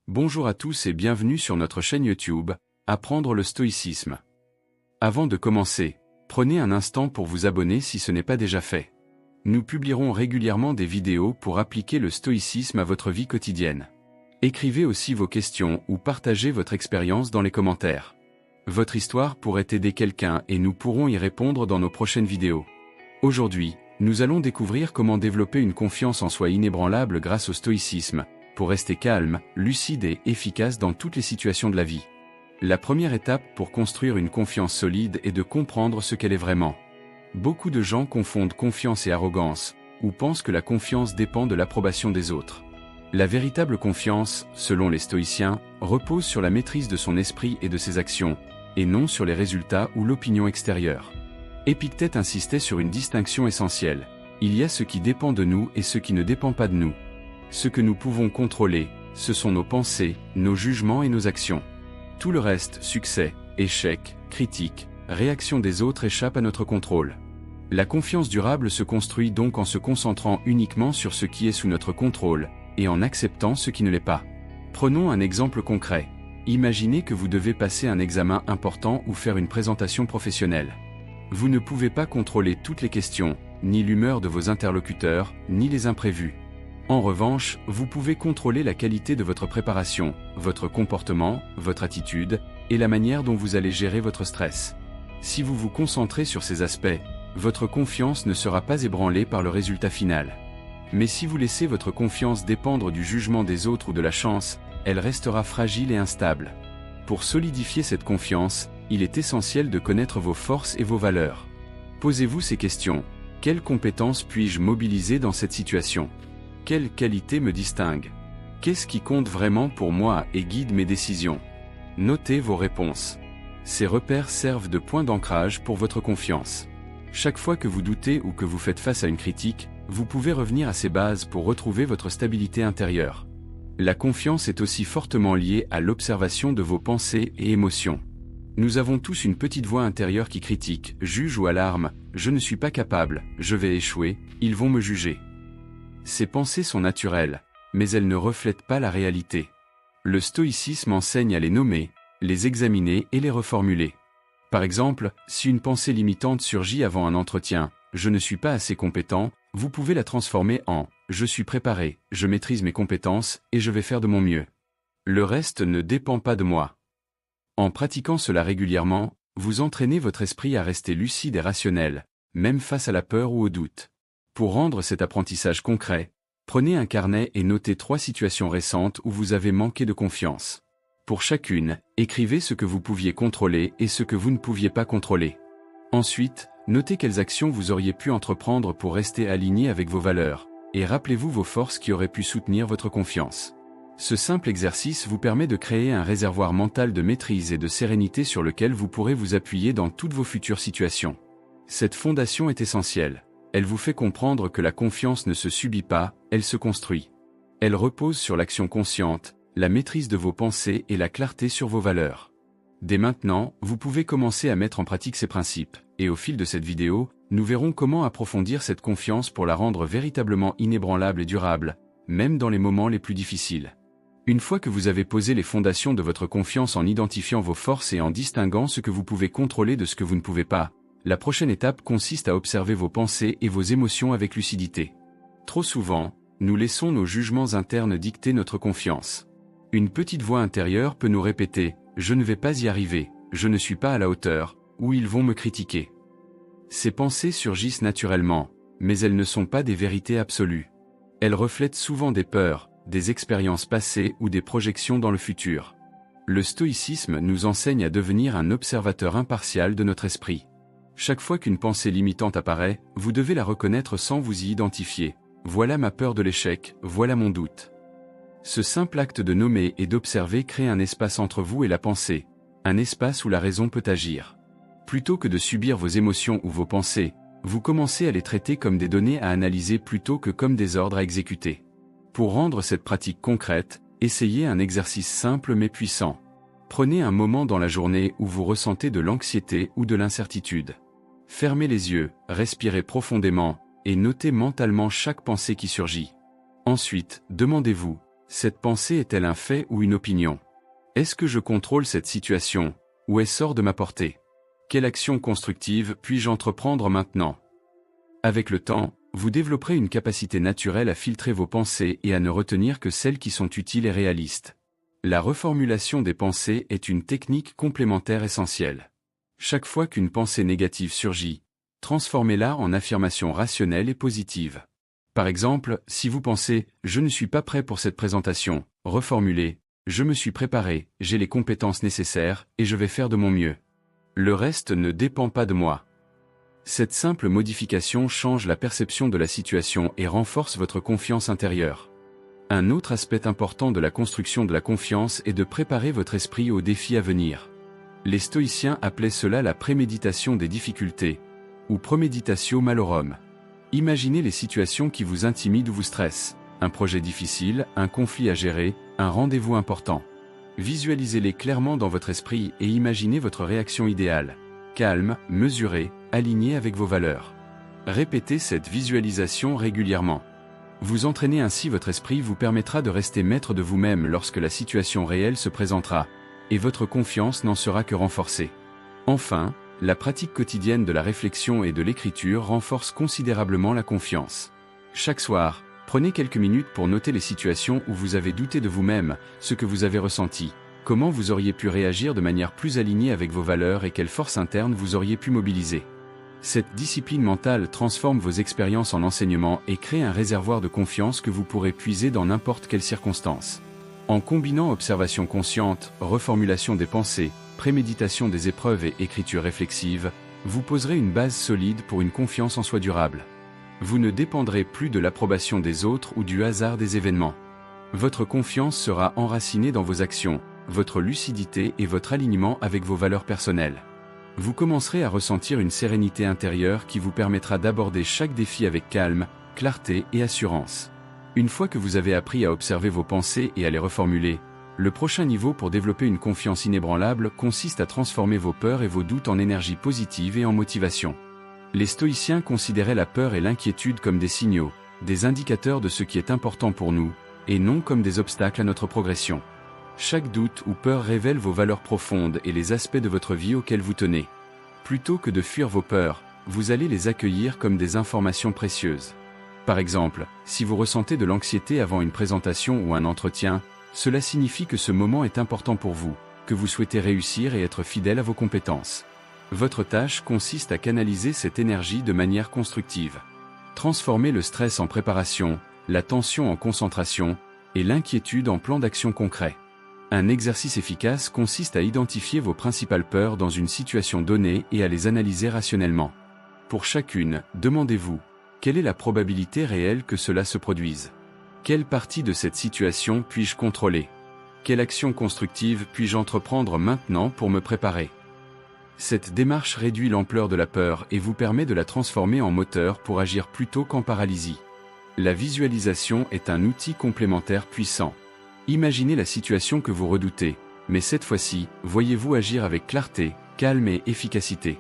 Bonjour à tous et bienvenue sur notre chaîne YouTube, Apprendre le stoïcisme. Avant de commencer, prenez un instant pour vous abonner si ce n'est pas déjà fait. Nous publierons régulièrement des vidéos pour appliquer le stoïcisme à votre vie quotidienne. Écrivez aussi vos questions ou partagez votre expérience dans les commentaires. Votre histoire pourrait aider quelqu'un et nous pourrons y répondre dans nos prochaines vidéos. Aujourd'hui, nous allons découvrir comment développer une confiance en soi inébranlable grâce au stoïcisme, pour rester calme, lucide et efficace dans toutes les situations de la vie. La première étape pour construire une confiance solide est de comprendre ce qu'elle est vraiment. Beaucoup de gens confondent confiance et arrogance, ou pensent que la confiance dépend de l'approbation des autres. La véritable confiance, selon les stoïciens, repose sur la maîtrise de son esprit et de ses actions, et non sur les résultats ou l'opinion extérieure. Épictète insistait sur une distinction essentielle. Il y a ce qui dépend de nous et ce qui ne dépend pas de nous. Ce que nous pouvons contrôler, ce sont nos pensées, nos jugements et nos actions. Tout le reste, succès, échec, critique, réaction des autres échappe à notre contrôle. La confiance durable se construit donc en se concentrant uniquement sur ce qui est sous notre contrôle, et en acceptant ce qui ne l'est pas. Prenons un exemple concret. Imaginez que vous devez passer un examen important ou faire une présentation professionnelle. Vous ne pouvez pas contrôler toutes les questions, ni l'humeur de vos interlocuteurs, ni les imprévus. En revanche, vous pouvez contrôler la qualité de votre préparation, votre comportement, votre attitude, et la manière dont vous allez gérer votre stress. Si vous vous concentrez sur ces aspects, votre confiance ne sera pas ébranlée par le résultat final. Mais si vous laissez votre confiance dépendre du jugement des autres ou de la chance, elle restera fragile et instable. Pour solidifier cette confiance, il est essentiel de connaître vos forces et vos valeurs. Posez-vous ces questions. Quelles compétences puis-je mobiliser dans cette situation ? Quelle qualité me distingue ? Qu'est-ce qui compte vraiment pour moi et guide mes décisions ? Notez vos réponses. Ces repères servent de point d'ancrage pour votre confiance. Chaque fois que vous doutez ou que vous faites face à une critique, vous pouvez revenir à ces bases pour retrouver votre stabilité intérieure. La confiance est aussi fortement liée à l'observation de vos pensées et émotions. Nous avons tous une petite voix intérieure qui critique, juge ou alarme, « Je ne suis pas capable, je vais échouer, ils vont me juger ». Ces pensées sont naturelles, mais elles ne reflètent pas la réalité. Le stoïcisme enseigne à les nommer, les examiner et les reformuler. Par exemple, si une pensée limitante surgit avant un entretien, « Je ne suis pas assez compétent », vous pouvez la transformer en « Je suis préparé, je maîtrise mes compétences et je vais faire de mon mieux. Le reste ne dépend pas de moi ». En pratiquant cela régulièrement, vous entraînez votre esprit à rester lucide et rationnel, même face à la peur ou au doute. Pour rendre cet apprentissage concret, prenez un carnet et notez 3 situations récentes où vous avez manqué de confiance. Pour chacune, écrivez ce que vous pouviez contrôler et ce que vous ne pouviez pas contrôler. Ensuite, notez quelles actions vous auriez pu entreprendre pour rester aligné avec vos valeurs, et rappelez-vous vos forces qui auraient pu soutenir votre confiance. Ce simple exercice vous permet de créer un réservoir mental de maîtrise et de sérénité sur lequel vous pourrez vous appuyer dans toutes vos futures situations. Cette fondation est essentielle. Elle vous fait comprendre que la confiance ne se subit pas, elle se construit. Elle repose sur l'action consciente, la maîtrise de vos pensées et la clarté sur vos valeurs. Dès maintenant, vous pouvez commencer à mettre en pratique ces principes, et au fil de cette vidéo, nous verrons comment approfondir cette confiance pour la rendre véritablement inébranlable et durable, même dans les moments les plus difficiles. Une fois que vous avez posé les fondations de votre confiance en identifiant vos forces et en distinguant ce que vous pouvez contrôler de ce que vous ne pouvez pas, la prochaine étape consiste à observer vos pensées et vos émotions avec lucidité. Trop souvent, nous laissons nos jugements internes dicter notre confiance. Une petite voix intérieure peut nous répéter « Je ne vais pas y arriver, je ne suis pas à la hauteur » ou « Ils vont me critiquer ». Ces pensées surgissent naturellement, mais elles ne sont pas des vérités absolues. Elles reflètent souvent des peurs, des expériences passées ou des projections dans le futur. Le stoïcisme nous enseigne à devenir un observateur impartial de notre esprit. Chaque fois qu'une pensée limitante apparaît, vous devez la reconnaître sans vous y identifier. Voilà ma peur de l'échec, voilà mon doute. Ce simple acte de nommer et d'observer crée un espace entre vous et la pensée, un espace où la raison peut agir. Plutôt que de subir vos émotions ou vos pensées, vous commencez à les traiter comme des données à analyser plutôt que comme des ordres à exécuter. Pour rendre cette pratique concrète, essayez un exercice simple mais puissant. Prenez un moment dans la journée où vous ressentez de l'anxiété ou de l'incertitude. Fermez les yeux, respirez profondément, et notez mentalement chaque pensée qui surgit. Ensuite, demandez-vous, Cette pensée est-elle un fait ou une opinion? Est-ce que je contrôle cette situation, ou est-ce hors de ma portée? Quelle action constructive puis-je entreprendre maintenant? Avec le temps, vous développerez une capacité naturelle à filtrer vos pensées et à ne retenir que celles qui sont utiles et réalistes. La reformulation des pensées est une technique complémentaire essentielle. Chaque fois qu'une pensée négative surgit, transformez-la en affirmation rationnelle et positive. Par exemple, si vous pensez « Je ne suis pas prêt pour cette présentation », reformulez « Je me suis préparé, j'ai les compétences nécessaires et je vais faire de mon mieux. Le reste ne dépend pas de moi ». Cette simple modification change la perception de la situation et renforce votre confiance intérieure. Un autre aspect important de la construction de la confiance est de préparer votre esprit aux défis à venir. Les stoïciens appelaient cela la préméditation des difficultés, ou premeditatio malorum. Imaginez les situations qui vous intimident ou vous stressent, un projet difficile, un conflit à gérer, un rendez-vous important. Visualisez-les clairement dans votre esprit et imaginez votre réaction idéale. Calme, mesurée, alignée avec vos valeurs. Répétez cette visualisation régulièrement. Vous entraîner ainsi votre esprit vous permettra de rester maître de vous-même lorsque la situation réelle se présentera, et votre confiance n'en sera que renforcée. Enfin, la pratique quotidienne de la réflexion et de l'écriture renforce considérablement la confiance. Chaque soir, prenez quelques minutes pour noter les situations où vous avez douté de vous-même, ce que vous avez ressenti, comment vous auriez pu réagir de manière plus alignée avec vos valeurs et quelles forces internes vous auriez pu mobiliser. Cette discipline mentale transforme vos expériences en enseignements et crée un réservoir de confiance que vous pourrez puiser dans n'importe quelle circonstance. En combinant observation consciente, reformulation des pensées, préméditation des épreuves et écriture réflexive, vous poserez une base solide pour une confiance en soi durable. Vous ne dépendrez plus de l'approbation des autres ou du hasard des événements. Votre confiance sera enracinée dans vos actions, votre lucidité et votre alignement avec vos valeurs personnelles. Vous commencerez à ressentir une sérénité intérieure qui vous permettra d'aborder chaque défi avec calme, clarté et assurance. Une fois que vous avez appris à observer vos pensées et à les reformuler, le prochain niveau pour développer une confiance inébranlable consiste à transformer vos peurs et vos doutes en énergie positive et en motivation. Les stoïciens considéraient la peur et l'inquiétude comme des signaux, des indicateurs de ce qui est important pour nous, et non comme des obstacles à notre progression. Chaque doute ou peur révèle vos valeurs profondes et les aspects de votre vie auxquels vous tenez. Plutôt que de fuir vos peurs, vous allez les accueillir comme des informations précieuses. Par exemple, si vous ressentez de l'anxiété avant une présentation ou un entretien, cela signifie que ce moment est important pour vous, que vous souhaitez réussir et être fidèle à vos compétences. Votre tâche consiste à canaliser cette énergie de manière constructive. Transformez le stress en préparation, la tension en concentration, et l'inquiétude en plan d'action concret. Un exercice efficace consiste à identifier vos principales peurs dans une situation donnée et à les analyser rationnellement. Pour chacune, demandez-vous, quelle est la probabilité réelle que cela se produise? Quelle partie de cette situation puis-je contrôler? Quelle action constructive puis-je entreprendre maintenant pour me préparer? Cette démarche réduit l'ampleur de la peur et vous permet de la transformer en moteur pour agir plutôt qu'en paralysie. La visualisation est un outil complémentaire puissant. Imaginez la situation que vous redoutez, mais cette fois-ci, voyez-vous agir avec clarté, calme et efficacité.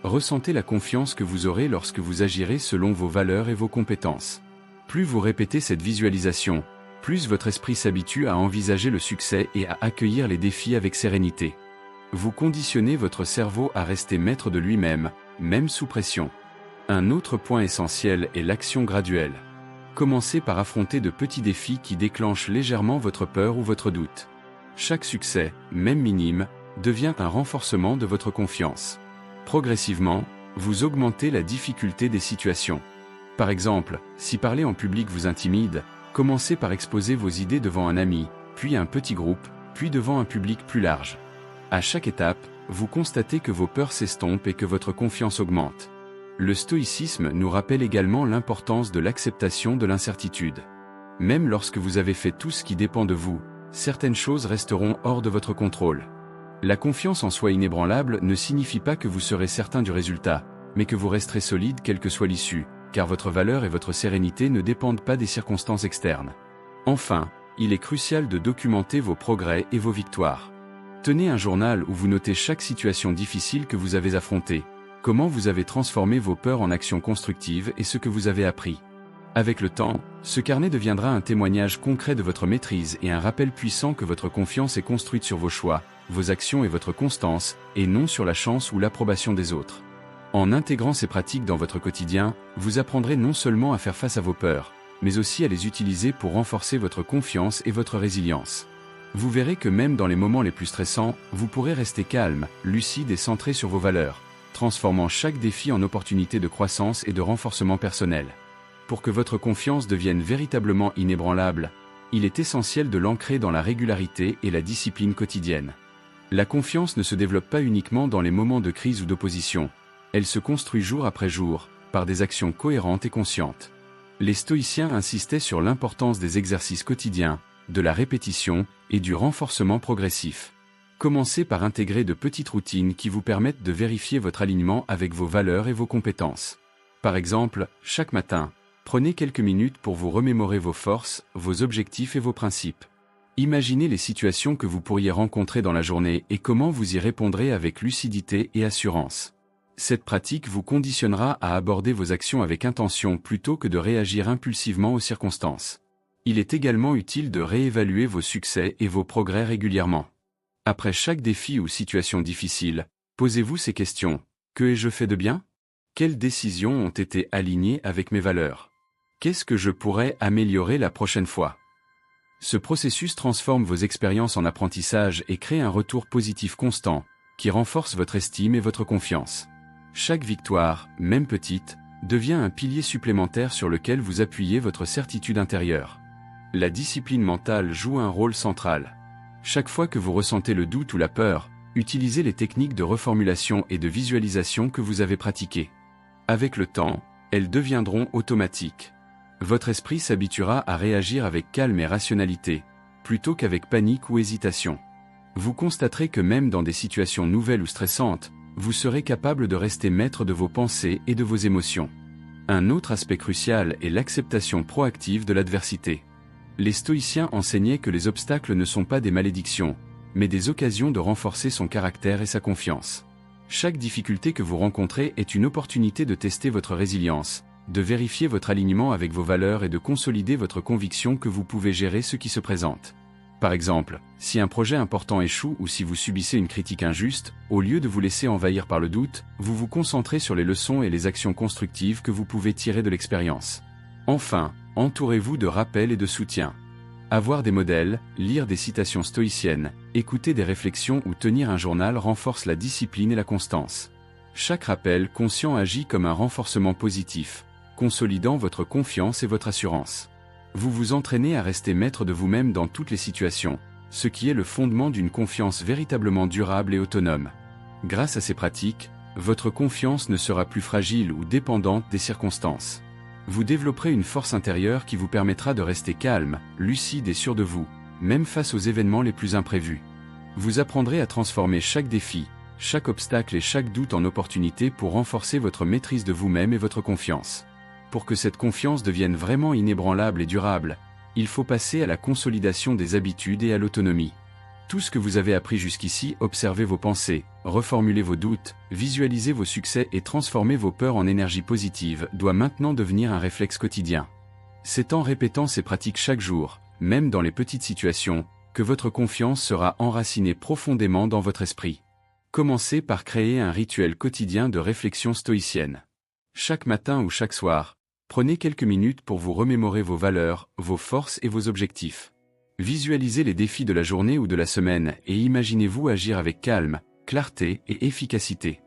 Ressentez la confiance que vous aurez lorsque vous agirez selon vos valeurs et vos compétences. Plus vous répétez cette visualisation, plus votre esprit s'habitue à envisager le succès et à accueillir les défis avec sérénité. Vous conditionnez votre cerveau à rester maître de lui-même, même sous pression. Un autre point essentiel est l'action graduelle. Commencez par affronter de petits défis qui déclenchent légèrement votre peur ou votre doute. Chaque succès, même minime, devient un renforcement de votre confiance. Progressivement, vous augmentez la difficulté des situations. Par exemple, si parler en public vous intimide, commencez par exposer vos idées devant un ami, puis un petit groupe, puis devant un public plus large. À chaque étape, vous constatez que vos peurs s'estompent et que votre confiance augmente. Le stoïcisme nous rappelle également l'importance de l'acceptation de l'incertitude. Même lorsque vous avez fait tout ce qui dépend de vous, certaines choses resteront hors de votre contrôle. La confiance en soi inébranlable ne signifie pas que vous serez certain du résultat, mais que vous resterez solide quelle que soit l'issue, car votre valeur et votre sérénité ne dépendent pas des circonstances externes. Enfin, il est crucial de documenter vos progrès et vos victoires. Tenez un journal où vous notez chaque situation difficile que vous avez affrontée, comment vous avez transformé vos peurs en actions constructives et ce que vous avez appris. Avec le temps, ce carnet deviendra un témoignage concret de votre maîtrise et un rappel puissant que votre confiance est construite sur vos choix, vos actions et votre constance, et non sur la chance ou l'approbation des autres. En intégrant ces pratiques dans votre quotidien, vous apprendrez non seulement à faire face à vos peurs, mais aussi à les utiliser pour renforcer votre confiance et votre résilience. Vous verrez que même dans les moments les plus stressants, vous pourrez rester calme, lucide et centré sur vos valeurs, transformant chaque défi en opportunité de croissance et de renforcement personnel. Pour que votre confiance devienne véritablement inébranlable, il est essentiel de l'ancrer dans la régularité et la discipline quotidienne. La confiance ne se développe pas uniquement dans les moments de crise ou d'opposition, elle se construit jour après jour, par des actions cohérentes et conscientes. Les stoïciens insistaient sur l'importance des exercices quotidiens, de la répétition et du renforcement progressif. Commencez par intégrer de petites routines qui vous permettent de vérifier votre alignement avec vos valeurs et vos compétences. Par exemple, chaque matin, prenez quelques minutes pour vous remémorer vos forces, vos objectifs et vos principes. Imaginez les situations que vous pourriez rencontrer dans la journée et comment vous y répondrez avec lucidité et assurance. Cette pratique vous conditionnera à aborder vos actions avec intention plutôt que de réagir impulsivement aux circonstances. Il est également utile de réévaluer vos succès et vos progrès régulièrement. Après chaque défi ou situation difficile, posez-vous ces questions. Que ai-je fait de bien? Quelles décisions ont été alignées avec mes valeurs? Qu'est-ce que je pourrais améliorer la prochaine fois? Ce processus transforme vos expériences en apprentissage et crée un retour positif constant, qui renforce votre estime et votre confiance. Chaque victoire, même petite, devient un pilier supplémentaire sur lequel vous appuyez votre certitude intérieure. La discipline mentale joue un rôle central. Chaque fois que vous ressentez le doute ou la peur, utilisez les techniques de reformulation et de visualisation que vous avez pratiquées. Avec le temps, elles deviendront automatiques. Votre esprit s'habituera à réagir avec calme et rationalité, plutôt qu'avec panique ou hésitation. Vous constaterez que même dans des situations nouvelles ou stressantes, vous serez capable de rester maître de vos pensées et de vos émotions. Un autre aspect crucial est l'acceptation proactive de l'adversité. Les stoïciens enseignaient que les obstacles ne sont pas des malédictions, mais des occasions de renforcer son caractère et sa confiance. Chaque difficulté que vous rencontrez est une opportunité de tester votre résilience, de vérifier votre alignement avec vos valeurs et de consolider votre conviction que vous pouvez gérer ce qui se présente. Par exemple, si un projet important échoue ou si vous subissez une critique injuste, au lieu de vous laisser envahir par le doute, vous vous concentrez sur les leçons et les actions constructives que vous pouvez tirer de l'expérience. Enfin, entourez-vous de rappels et de soutien. Avoir des modèles, lire des citations stoïciennes, écouter des réflexions ou tenir un journal renforce la discipline et la constance. Chaque rappel conscient agit comme un renforcement positif, consolidant votre confiance et votre assurance. Vous vous entraînez à rester maître de vous-même dans toutes les situations, ce qui est le fondement d'une confiance véritablement durable et autonome. Grâce à ces pratiques, votre confiance ne sera plus fragile ou dépendante des circonstances. Vous développerez une force intérieure qui vous permettra de rester calme, lucide et sûr de vous, même face aux événements les plus imprévus. Vous apprendrez à transformer chaque défi, chaque obstacle et chaque doute en opportunité pour renforcer votre maîtrise de vous-même et votre confiance. Pour que cette confiance devienne vraiment inébranlable et durable, il faut passer à la consolidation des habitudes et à l'autonomie. Tout ce que vous avez appris jusqu'ici, observez vos pensées, reformulez vos doutes, visualisez vos succès et transformez vos peurs en énergie positive, doit maintenant devenir un réflexe quotidien. C'est en répétant ces pratiques chaque jour, même dans les petites situations, que votre confiance sera enracinée profondément dans votre esprit. Commencez par créer un rituel quotidien de réflexion stoïcienne. Chaque matin ou chaque soir, prenez quelques minutes pour vous remémorer vos valeurs, vos forces et vos objectifs. Visualisez les défis de la journée ou de la semaine et imaginez-vous agir avec calme, clarté et efficacité.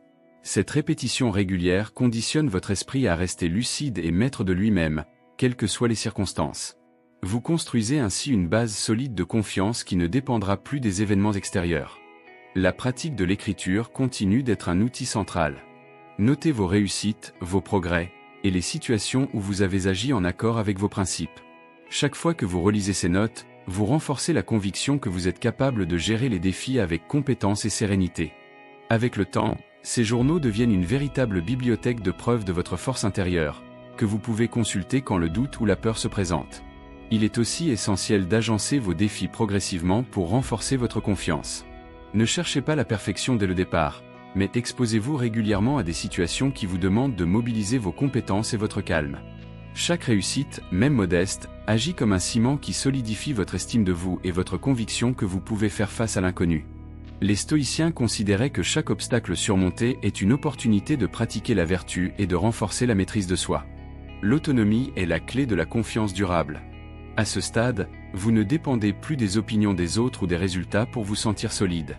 Cette répétition régulière conditionne votre esprit à rester lucide et maître de lui-même, quelles que soient les circonstances. Vous construisez ainsi une base solide de confiance qui ne dépendra plus des événements extérieurs. La pratique de l'écriture continue d'être un outil central. Notez vos réussites, vos progrès, et les situations où vous avez agi en accord avec vos principes. Chaque fois que vous relisez ces notes, vous renforcez la conviction que vous êtes capable de gérer les défis avec compétence et sérénité. Avec le temps, ces journaux deviennent une véritable bibliothèque de preuves de votre force intérieure, que vous pouvez consulter quand le doute ou la peur se présentent. Il est aussi essentiel d'agencer vos défis progressivement pour renforcer votre confiance. Ne cherchez pas la perfection dès le départ, mais exposez-vous régulièrement à des situations qui vous demandent de mobiliser vos compétences et votre calme. Chaque réussite, même modeste, agit comme un ciment qui solidifie votre estime de vous et votre conviction que vous pouvez faire face à l'inconnu. Les stoïciens considéraient que chaque obstacle surmonté est une opportunité de pratiquer la vertu et de renforcer la maîtrise de soi. L'autonomie est la clé de la confiance durable. À ce stade, vous ne dépendez plus des opinions des autres ou des résultats pour vous sentir solide.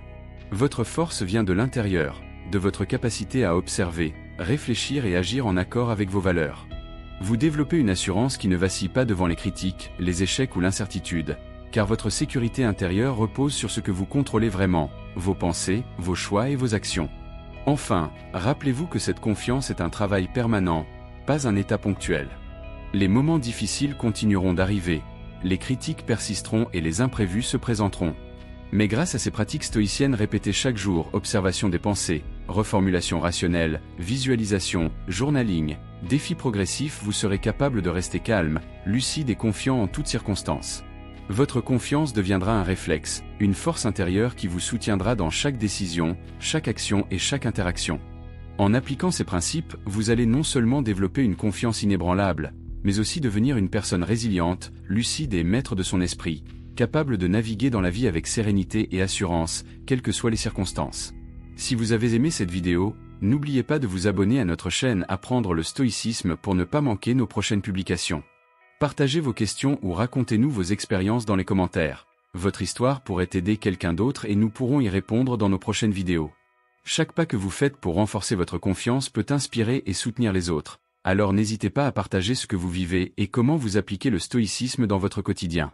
Votre force vient de l'intérieur, de votre capacité à observer, réfléchir et agir en accord avec vos valeurs. Vous développez une assurance qui ne vacille pas devant les critiques, les échecs ou l'incertitude, car votre sécurité intérieure repose sur ce que vous contrôlez vraiment, vos pensées, vos choix et vos actions. Enfin, rappelez-vous que cette confiance est un travail permanent, pas un état ponctuel. Les moments difficiles continueront d'arriver, les critiques persisteront et les imprévus se présenteront. Mais grâce à ces pratiques stoïciennes répétées chaque jour, observation des pensées, reformulation rationnelle, visualisation, journaling, défis progressifs, vous serez capable de rester calme, lucide et confiant en toutes circonstances. Votre confiance deviendra un réflexe, une force intérieure qui vous soutiendra dans chaque décision, chaque action et chaque interaction. En appliquant ces principes, vous allez non seulement développer une confiance inébranlable, mais aussi devenir une personne résiliente, lucide et maître de son esprit, capable de naviguer dans la vie avec sérénité et assurance, quelles que soient les circonstances. Si vous avez aimé cette vidéo, n'oubliez pas de vous abonner à notre chaîne Apprendre le stoïcisme pour ne pas manquer nos prochaines publications. Partagez vos questions ou racontez-nous vos expériences dans les commentaires. Votre histoire pourrait aider quelqu'un d'autre et nous pourrons y répondre dans nos prochaines vidéos. Chaque pas que vous faites pour renforcer votre confiance peut inspirer et soutenir les autres. Alors n'hésitez pas à partager ce que vous vivez et comment vous appliquez le stoïcisme dans votre quotidien.